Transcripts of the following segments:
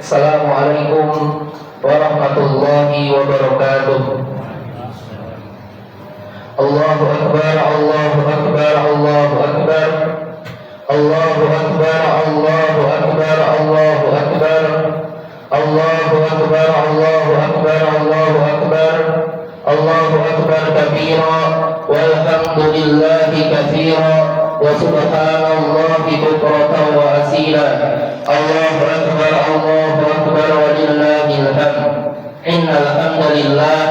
Assalamualaikum warahmatullahi wabarakatuh. Allahu Akbar, Allahu Akbar, Allahu Akbar. Allahu Akbar, Allahu Akbar, Allahu Akbar. Allahu Akbar, Allahu Akbar, Allahu Akbar. Allahu Akbar kabira walhamdulillahi katsira wa subhanallahi bukratan wa asila. Allahu Akbar, Allahu Akbar walillahil hamd. Innal hamdalillah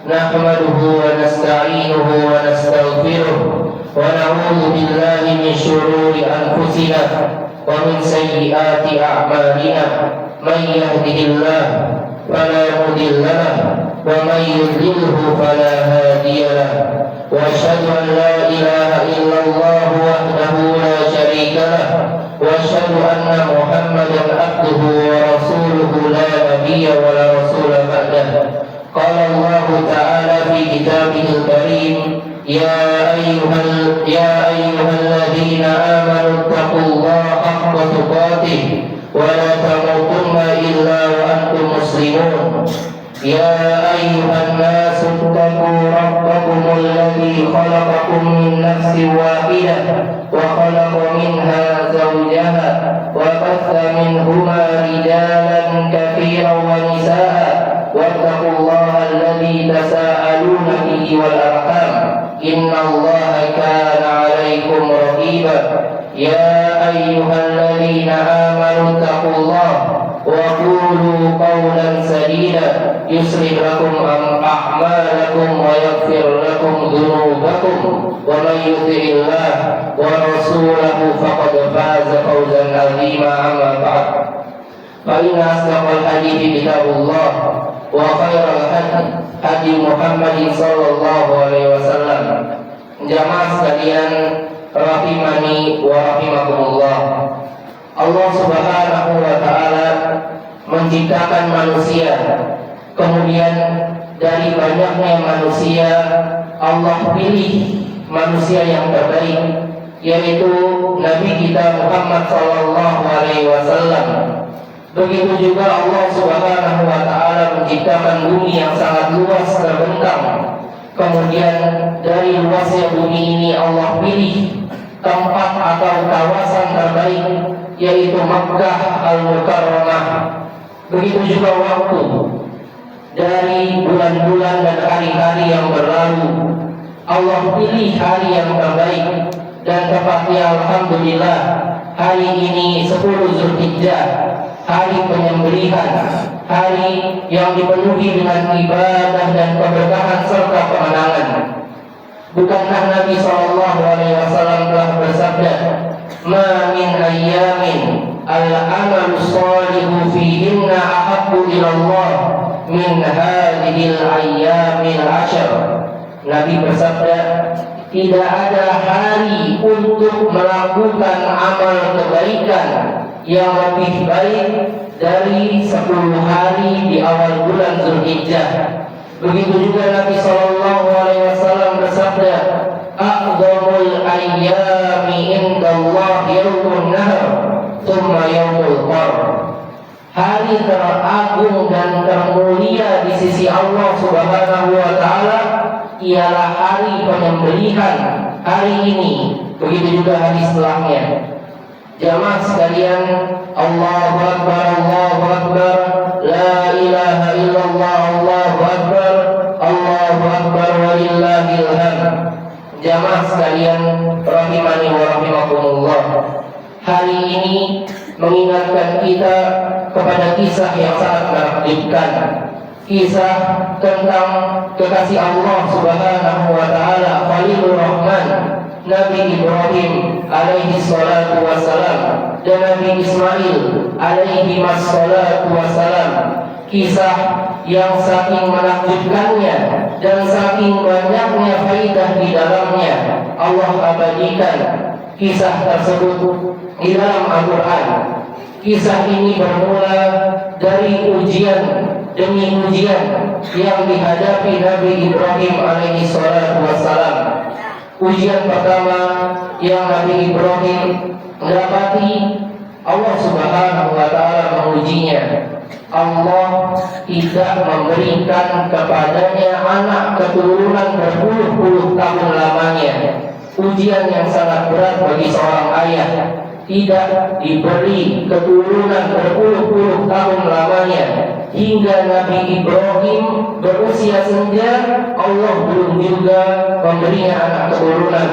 nahmaduhu wa nasta'inuhu wa nastaghfiruh wa na'udzu billahi min shururi anfusina wa min sayyiati a'malina. Man yahdihillah fala mudilla lahu wa man yudlilhu fala hadiya lahu. Wa asyhadu an la ilaha illallah wahdahu la syarika lahu wa asyhadu anna Muhammadan abduhu wa rasuluhu la nabiyya wa la rasula ba'dahu. Qala Allah ta'ala fi kitabihil karim, ya ayyuhalladzina amanu taqullaha haqqa tuqatih wa la tamutunna illa wa antum muslimun. Ya ayyuhan nasu taqu rabbakumul ladzi khalaqakum min nafsin wahidah wa khalaqa minha zawjaha wa batha minhuma rijalan katsiran wa nisaa wattaqullaha alladzi tasaaluna bihi wal arham innallaha kana 'alaikum raqiba. Ya ayyuhalladzina amanu taqullaha wa qulu qawlan sadida yuslih lakum a'malakum wa yaghfir lakum dhunubakum wa man yuti'illah wa rasulahu faqad faza fawzan 'azima. Amma ba'd, fa inna asdaqal hadithi kitabullah wa khairal hadi Muhammadin sallallahu alaihi wasallam. Jamaah sekalian rahimani wa rahimakumullah. Allah Subhanahu wa taala menciptakan manusia, kemudian dari banyaknya manusia Allah pilih manusia yang terbaik, yaitu Nabi kita Muhammad sallallahu alaihi wasallam. Begitu juga Allah Subhanahu wa taala menciptakan bumi yang sangat luas terbentang. Kemudian dari luasnya bumi ini Allah pilih tempat atau kawasan terbaik, yaitu Makkah Al-Mukarramah. Begitu juga waktu dari bulan-bulan dan hari-hari yang berlalu, Allah pilih hari yang terbaik, dan tepatnya alhamdulillah hari ini 10 Zulhijjah, hari penyembelihan, hari yang dipenuhi dengan ibadah dan keberkahan serta kemenangan. Bukankah Nabi SAW telah bersabda, "Ma min ayyamin al-amalu shalihu fihinna ahabbu ila Allah min hadhil ayyamil ashar." Nabi bersabda, tidak ada hari untuk melakukan amal kebaikan yang lebih baik dari 10 hari di awal bulan Zulhijjah. Begitu juga Nabi SAW bersabda, "A'dhamul ayyami indallah yawmun nahr, thumma yawmul qar." Hari teragung dan termulia di sisi Allah Subhanahu wa taala ialah hari penyembelihan, hari ini. Begitu juga hari setelahnya. Jamaah sekalian, Allahu Akbar, Allahu Akbar, la ilaha illallah, Allahu Akbar, Allahu Akbar walillahil hamd. Jamaah sekalian rahimani wa rahimakumullah. Hari ini mengingatkan kita kepada kisah yang sangat menakjubkan, kisah tentang kekasih Allah Subhanahu wa taala, Khalilur Rahman, Nabi Ibrahim alaihi salatu wassalam, dan Nabi Ismail alaihi wassalatu wassalam. Kisah yang saking menakjubkannya dan saking banyaknya faidah di dalamnya, Allah abadikan kisah tersebut di dalam Al-Quran. Kisah ini bermula dari ujian demi ujian yang dihadapi Nabi Ibrahim alaihi salatu wassalam. Ujian pertama yang Nabi Ibrahim mendapati, Allah Subhanahu wa taala mengujinya Allah tidak memberikan kepadanya anak keturunan berpuluh-puluh tahun lamanya. Ujian yang sangat berat bagi seorang ayah, tidak diberi keturunan berpuluh-puluh tahun lamanya. Hingga Nabi Ibrahim berusia senja, Allah belum juga memberinya anak keturunan.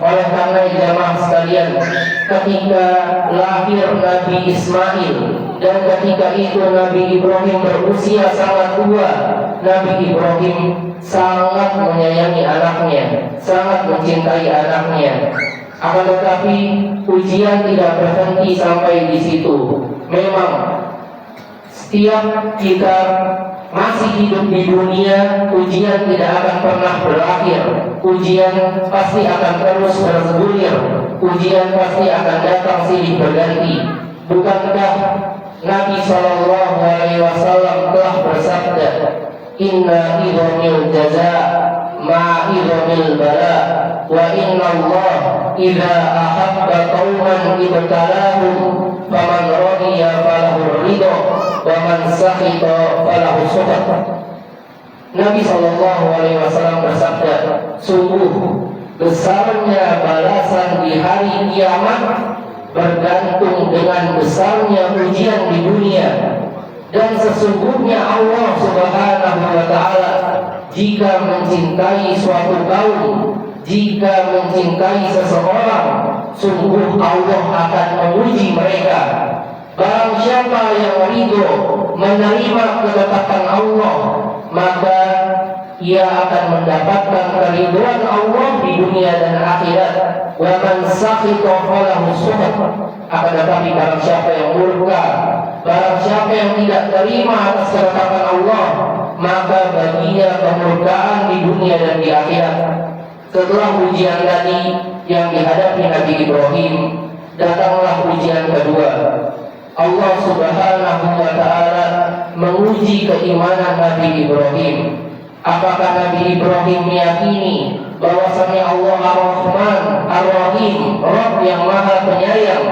Oleh karena jamaah sekalian, ketika lahir Nabi Ismail dan ketika itu Nabi Ibrahim berusia sangat tua, Nabi Ibrahim sangat menyayangi anaknya, sangat mencintai anaknya. Akan tetapi ujian tidak berhenti sampai di situ. Memang setiap kita masih hidup di dunia, ujian tidak akan pernah berakhir. Ujian pasti akan terus bergulir. Ujian pasti akan datang silih berganti. Bukankah Nabi SAW telah bersabda, Inna idhamil jaza ma'idhamil bala, wa inna Allah idha ahabba qawman ibtalahum, faman radiya falahu ridho, wa man sakhita falahu sukhط. Nabi SAW bersabda, sungguh besarnya balasan di hari kiamat bergantung dengan besarnya ujian di dunia. Dan sesungguhnya Allah Subhanahu wa Ta'ala jika mencintai suatu kaum, jika mencintai seseorang, sungguh Allah akan menguji mereka. Barang siapa yang ridho menerima ketetapan Allah, maka ia akan mendapatkan keridhaan Allah di dunia dan akhirat. Wa man sakhita falahu sukhط. Akan tetapi barang siapa yang murka, barang siapa yang tidak terima atas ketetapan Allah, maka baginya kemurkaan di dunia dan di akhirat. Setelah ujian tadi yang dihadapi Nabi Ibrahim, datanglah ujian kedua. Allah Subhanahu wa Ta'ala menguji keimanan Nabi Ibrahim. Apakah Nabi Ibrahim meyakini bahwasanya Allah Ar-Rahman Ar-Rahim, Rabb yang Maha Penyayang?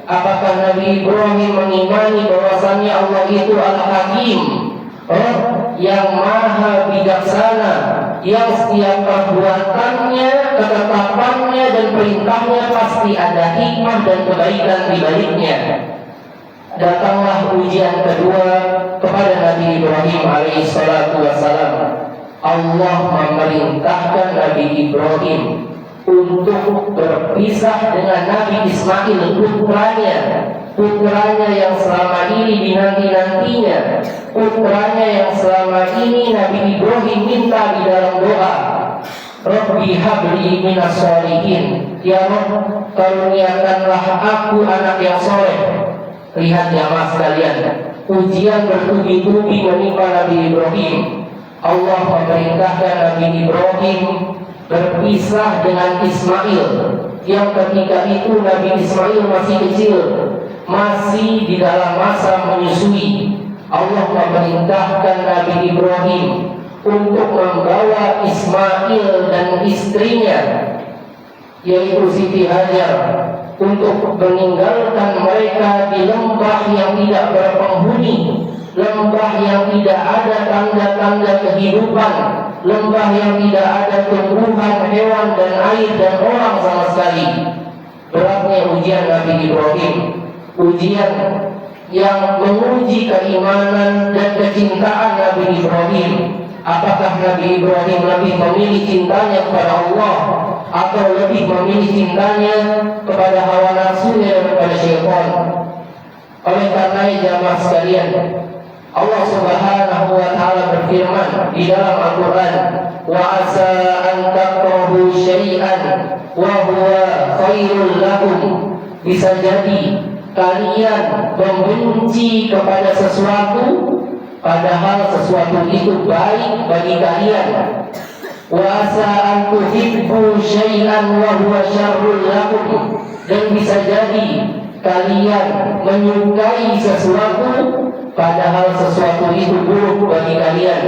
Apakah Nabi Ibrahim mengimani bahwasanya Allah itu Al-Hakim, Rabb yang Maha Bijaksana, yang setiap perbuatannya, ketetapannya dan perintahnya pasti ada hikmah dan kebaikan di baliknya? Datanglah ujian kedua kepada Nabi Ibrahim alaihissalatu wassalam. Allah memerintahkan Nabi Ibrahim untuk berpisah dengan Nabi Ismail, putranya yang selama ini dinanti-nantinya, putranya yang selama ini Nabi Ibrahim minta di dalam doa, Rabbi habli minas sholihin, ya Rabb, karuniakanlah aku anak yang soleh. Lihat jamaah sekalian, ujian bertubi-tubi menimpa Nabi Ibrahim. Allah memerintahkan Nabi Ibrahim berpisah dengan Ismail, yang ketika itu Nabi Ismail masih kecil, masih di dalam masa menyusui. Allah memerintahkan Nabi Ibrahim untuk membawa Ismail dan istrinya, yaitu Siti Hajar, untuk meninggalkan mereka di lembah yang tidak berpenghuni, lembah yang tidak ada tanda-tanda kehidupan, lembah yang tidak ada tumbuhan, hewan dan air dan orang sama sekali. Beratnya ujian Nabi Ibrahim, ujian yang menguji keimanan dan kecintaan Nabi Ibrahim. Apakah Nabi Ibrahim lebih memilih cintanya kepada Allah atau lebih memilih cintanya kepada hawa nafsunya dan kepada syaitan? Oleh karena jamaah sekalian, Allah Subhanahu wa Ta'ala berfirman di dalam Al-Quran, wa asa an takrahu syai'an wa huwa khairul lakum. Bisa jadi kalian membenci kepada sesuatu padahal sesuatu itu baik bagi kalian. Wa asa an tuhibbu syai'an wa huwa syarrul lakum. Dan bisa jadi kalian menyukai sesuatu padahal sesuatu itu buruk bagi kalian.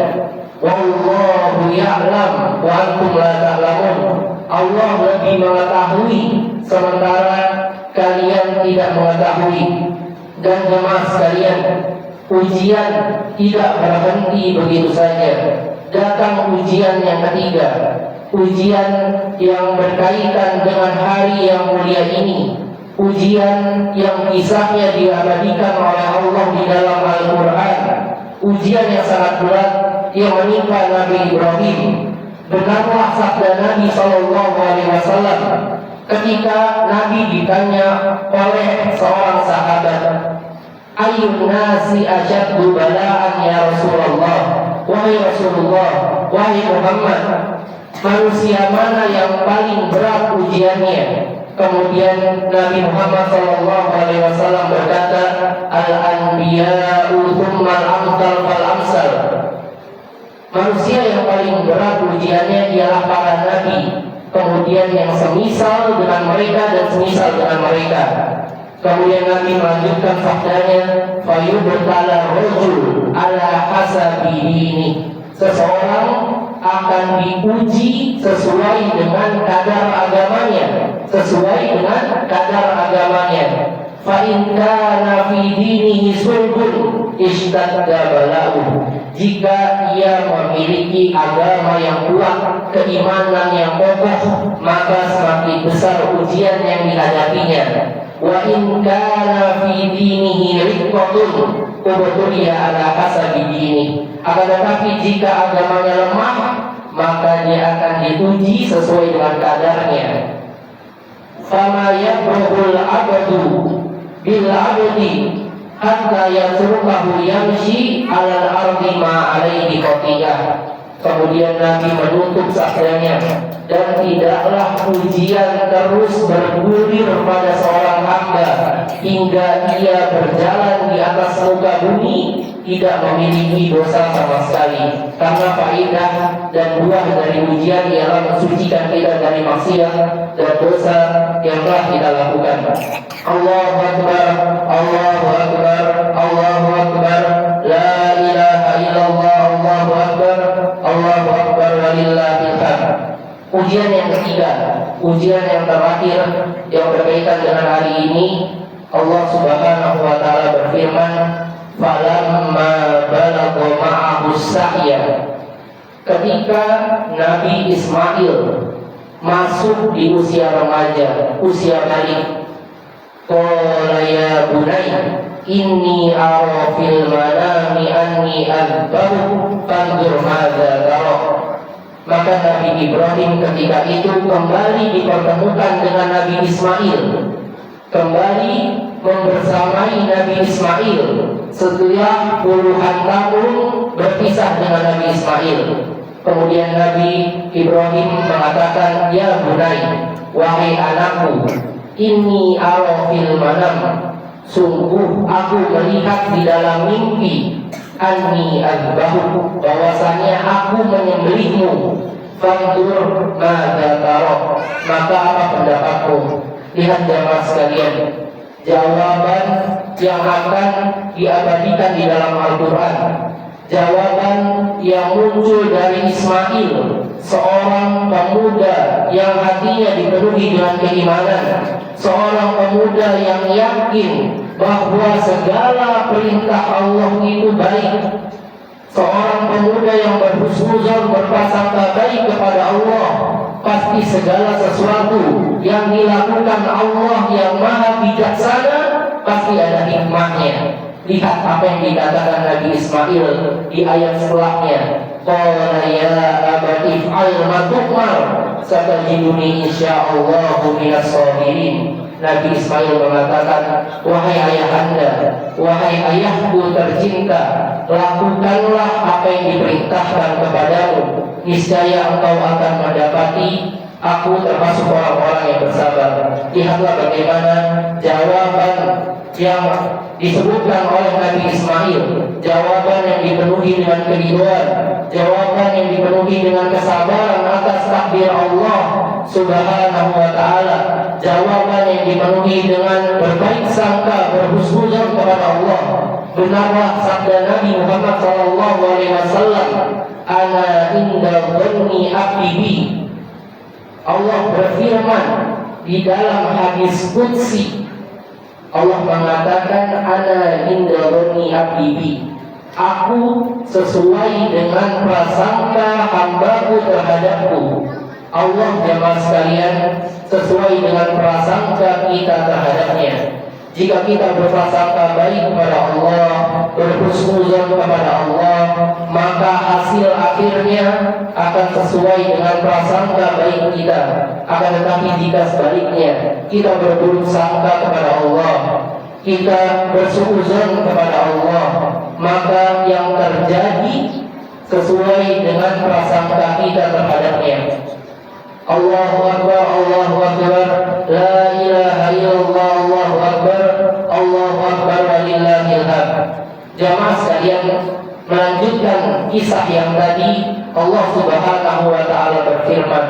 Wallahu ya'lam wa antum la ta'lamun. Allah lebih mengetahui sementara kalian tidak mengetahui. Dan jemaah sekalian, Ujian tidak berhenti begitu saja. Datang ujian yang ketiga, ujian yang berkaitan dengan hari yang mulia ini, ujian yang kisahnya diabadikan oleh Allah di dalam Al-Quran, ujian yang sangat berat yang menimpa Nabi Ibrahim. Benarlah sabda Nabi SAW ketika Nabi ditanya oleh seorang sahabat, Ayyun nasi asyaddu bala'an ya Rasulullah, wahai Rasulullah, wahai Muhammad, manusia mana yang paling berat ujiannya? Kemudian Nabi Muhammad SAW berkata, Al-anbiya'u thummal amsal fal amsal. Manusia yang paling berat ujiannya ialah para nabi, kemudian yang semisal dengan mereka dan semisal dengan mereka. Kemudian Nabi melanjutkan sabdanya, fayubtala rajul ala hasabi dini. Seseorang akan diuji sesuai dengan kadar agamanya, sesuai dengan kadar agamanya. Fa in kana fi dinihi sulbun ishtadda bala'u. Jika ia memiliki agama yang kuat, keimanan yang kokoh, maka semakin besar ujian yang dihadapinya. Wa in kana fi dinihi riqqatun ubtuliya ala hasabi dini. Akan tetapi jika agamanya lemah, maka dia akan diuji sesuai dengan kadarnya. Fama yabrul abdu bil abdi hatta yatrukahu yamshi alal ardi ma alaihi qatiyah. Kemudian Nabi menutup sabdanya, dan tidaklah ujian terus bergulir pada seorang hamba hingga ia berjalan di atas muka bumi tidak memiliki dosa sama sekali. Karena faedah dan buah dari ujian ialah mensucikan kita dari maksiat dan dosa yang telah kita lakukan. Allahu Akbar, Allahu Akbar, Allahu Akbar, la ilaha illallah, Allahu Akbar, Allahu Akbar, walillahil hamd. Ujian yang ketiga, ujian yang terakhir yang berkaitan dengan hari ini, Allah Subhanahu wa taala berfirman, falamma balagha ma'ahu sa'ya. Ketika Nabi Ismail masuk di usia remaja, usia balik, qala ya bunayya inni ara fil manami anni adbahu fanzur madza tara. Maka Nabi Ibrahim ketika itu kembali dipertemukan dengan Nabi Ismail, kembali membersamai Nabi Ismail setelah puluhan tahun berpisah dengan Nabi Ismail. Kemudian Nabi Ibrahim mengatakan, ya bunai, wahai anakku, inni ara fil manam, sungguh aku melihat di dalam mimpi, anni azbahu, bahwasanya aku menyembelihmu, fandur madza tara, maka apa pendapatmu? Lihat jamaah sekalian, jawaban yang akan diabadikan di dalam Al-Quran, jawaban yang muncul dari Ismail, seorang pemuda yang hatinya dipenuhi dengan keimanan, seorang pemuda yang yakin bahwa segala perintah Allah itu baik, seorang pemuda yang berhusnuzon, berprasangka baik kepada Allah. Pasti segala sesuatu yang dilakukan Allah yang maha bijaksana pasti ada hikmahnya. Lihat apa yang dikatakan Nabi Ismail di ayat setelahnya, qala ya abati if'al ma tu'mar satajiduni insyaallahu minas sabirin. Nabi Ismail mengatakan, wahai ayahanda, wahai ayahku tercinta, lakukanlah apa yang diperintahkan kepadamu, niscaya engkau akan mendapati aku termasuk orang-orang yang bersabar. Lihatlah bagaimana jawaban yang disebutkan oleh Nabi Ismail, jawaban yang dipenuhi dengan keriduan, jawaban yang dipenuhi dengan kesabaran atas takdir Allah Subhanahu wa ta'ala, jawaban yang dipenuhi dengan berbaik sangka, berhusnuzon kepada Allah. Benarlah sabda Nabi Muhammad SAW, ana inda dhanni abdi bi. Allah berfirman di dalam hadis qudsi, Allah mengatakan ana inda dhanni abdi bi. Aku sesuai dengan prasangka hambaku terhadapku. Allah jemaah sekalian sesuai dengan prasangka kita terhadapnya. Jika kita berprasangka baik kepada Allah, berhusnuzon kepada Allah, maka hasil akhirnya akan sesuai dengan prasangka baik kita. Akan tetapi jika sebaliknya kita berburuk sangka kepada Allah, kita bersuuzon kepada Allah, maka yang terjadi sesuai dengan prasangka kita terhadapnya. Allahu Akbar, Allahu Akbar, la ilaha illallah, Allahu Akbar, Allahu Akbar, walillahil hamd. Jamaah sekalian, melanjutkan kisah yang tadi, Allah Subhanahu wa taala berfirman,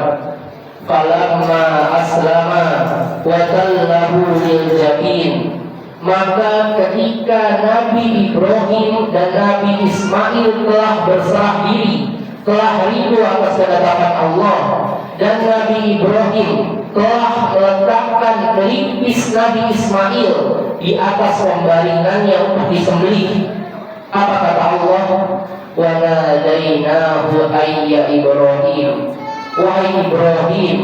falamma aslama wa tallahu lil jabin. Maka ketika Nabi Ibrahim dan Nabi Ismail telah berserah diri, telah rindu atas kedatangan Allah, dan Nabi Ibrahim telah meletakkan pelipis Nabi Ismail di atas pembaringannya untuk disembelih, apa kata Allah? Wa nadainahu ayya Ibrahim. Wahai Ibrahim,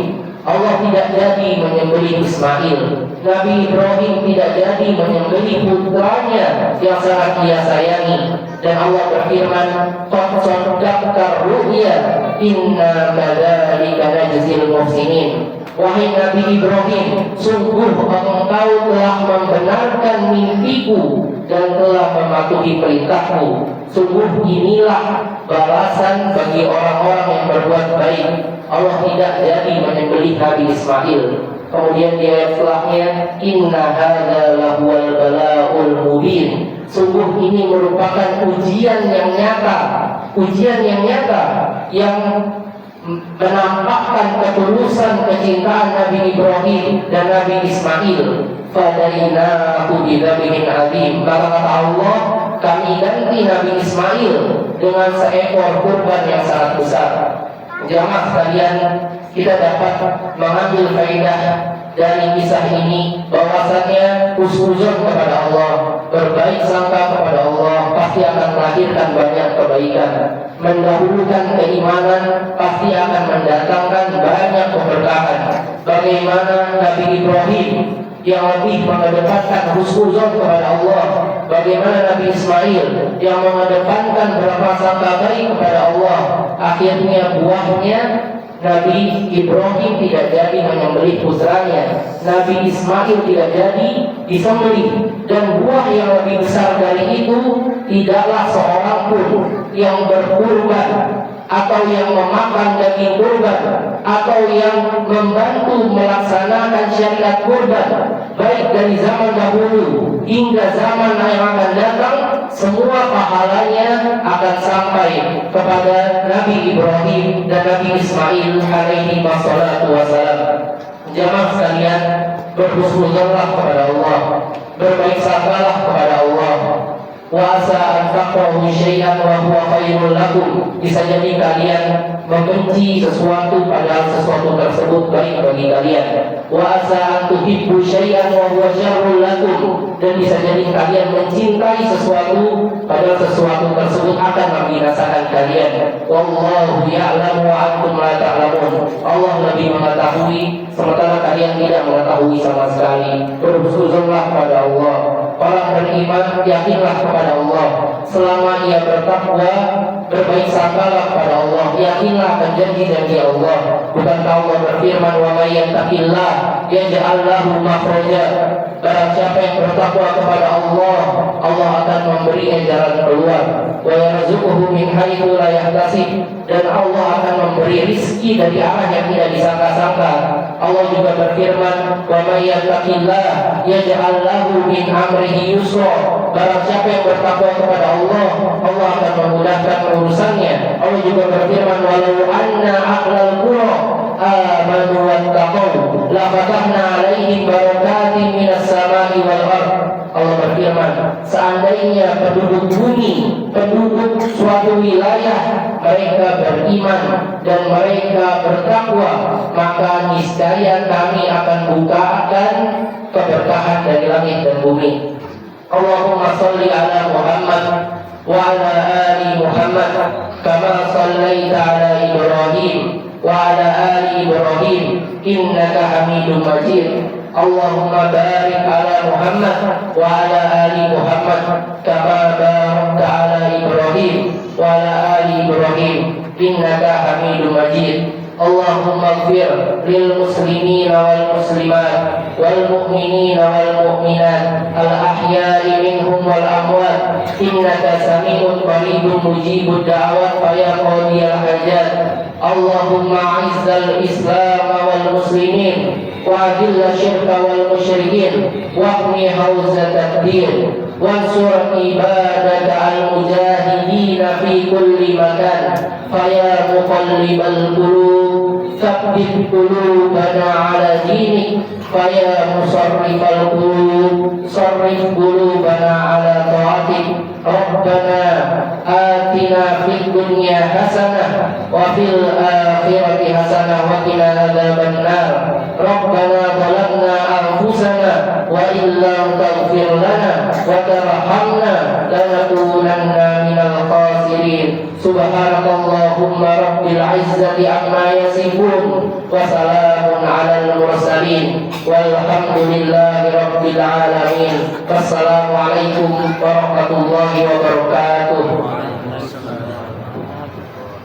Allah tidak jadi menyembelih Ismail. Nabi Ibrahim tidak jadi menyembelih putranya yang sangat dia sayangi. Dan Allah berfirman, qad saddaqta ru'ya inna kadzalika najzil muhsinin. Wahai Nabi Ibrahim, sungguh engkau telah membenarkan mimpiku dan telah mematuhi perintahku. Sungguh inilah balasan bagi orang-orang yang berbuat baik. Allah tidak jadi menyembelih Nabi Ismail. Kemudian di ayat setelahnya, inna hadza lahuwal bala'ul mubin. Sungguh ini merupakan ujian yang nyata, yang menampakkan ketulusan kecintaan Nabi Ibrahim dan Nabi Ismail. Fadainahu bidzabhin azim. Maka kata Allah, kami ganti Nabi Ismail dengan seekor kurban yang sangat besar. Jamaah sekalian, kita dapat mengambil faedah dari kisah ini bahwasannya husnuzon kepada Allah, berbaik sangka kepada Allah pasti akan melahirkan banyak kebaikan. Mendahulukan keimanan pasti akan mendatangkan banyak keberkahan. Bagaimana Nabi Ibrahim yang lebih mengedepankan husnuzon kepada Allah, bagaimana Nabi Ismail yang mengedepankan berprasangka baik kepada Allah, akhirnya buahnya Nabi Ibrahim tidak jadi menyembelih putranya, Nabi Ismail tidak jadi disembelih, dan buah yang lebih besar dari itu tidaklah seorang pun yang berkurban atau yang memakan daging kurban atau yang membantu melaksanakan syariat kurban, baik dari zaman dahulu hingga zaman yang akan datang, semua pahalanya akan sampai kepada Nabi Ibrahim dan Nabi Ismail alaihi wassalatu wassalam. Jamaah sekalian, berhusnuzonlah kepada Allah, berbaik sangkalah kepada Allah. Wa asa an takrahu syai'an wa huwa khairul lakum. Bisa jadi kalian membenci sesuatu padahal sesuatu tersebut baik bagi kalian. Wa asa an tuhibbu syai'an wa huwa syarrul lakum. Dan bisa jadi kalian mencintai sesuatu padahal sesuatu tersebut akan membinasakan kalian. Wallahu ya'lamu wa antum la ta'lamun. Allah lebih mengetahui sementara kalian tidak mengetahui sama sekali. Berhusnuzonlah kepada Allah. Orang beriman yakinlah kepada Allah. Selama ia bertakwa, berbaik sangkalah kepada Allah, yakinlah akan janji-janji Allah. Bukankah Allah berfirman, wa may yattaqillah yaj'al lahu makhraja. Barang siapa yang bertakwa kepada Allah, Allah akan memberinya jalan keluar. Wa yarzuquhu min haitsu la yahtasib. Dan Allah akan memberi rizki dari arah yang tidak disangka-sangka. Allah juga berfirman, wa may yattaqillah yaj'al lahu min amrihi yusra. Barang siapa yang bertakwa kepada Allah, Allah akan memudahkan urusannya. Allah juga berfirman, walau anna ahlal qura amanu wattaqau la fatahna 'alaihim barakatin minas sama'i wal ardh. Allah berfirman, seandainya penduduk bumi, penduduk suatu wilayah, mereka beriman dan mereka bertakwa, maka niscaya kami akan bukakan keberkahan dari langit dan bumi. Allahumma salli ala Muhammad wa ala ali Muhammad kama sallaita ala Ibrahim wa ala ali Ibrahim innaka Hamidum Majid. Allahumma barik ala Muhammad wa ala ali Muhammad kama barakta ala Ibrahim wa ala ali Ibrahim innaka Hamidum Majid. Allahumma ighfir lil muslimina wal muslimat wal mu'minina wal mu'minat al ahya'i minhum wal amwat innaka sami'un qaribun mujibud da'wat fa ya qadiyal hajat. Allahumma izzal islam wal muslimin wa adilla syirka wal musyrikin wa qni hawzat ad-din wansur ibadaka al mujahidina fi kulli makan fa ya muqallibal qulub tsabbit qulubana ala dinik fa ya musarrifal qulub sarrif qulubana ala ta'atik. Rabbana atina fid dunya hasanah wa fil akhirati hasanah wa qina adzabannar. Rabbana zalamna anfusana wa illam taghfir lana wa tarhamna lanakunanna minal khasirin. Subhanakallahumma rabbil izzati amma yasifun wa salamun alal mursalin walhamdulillahi rabbil alamin. Wassalamualaikum warahmatullahi wabarakatuh.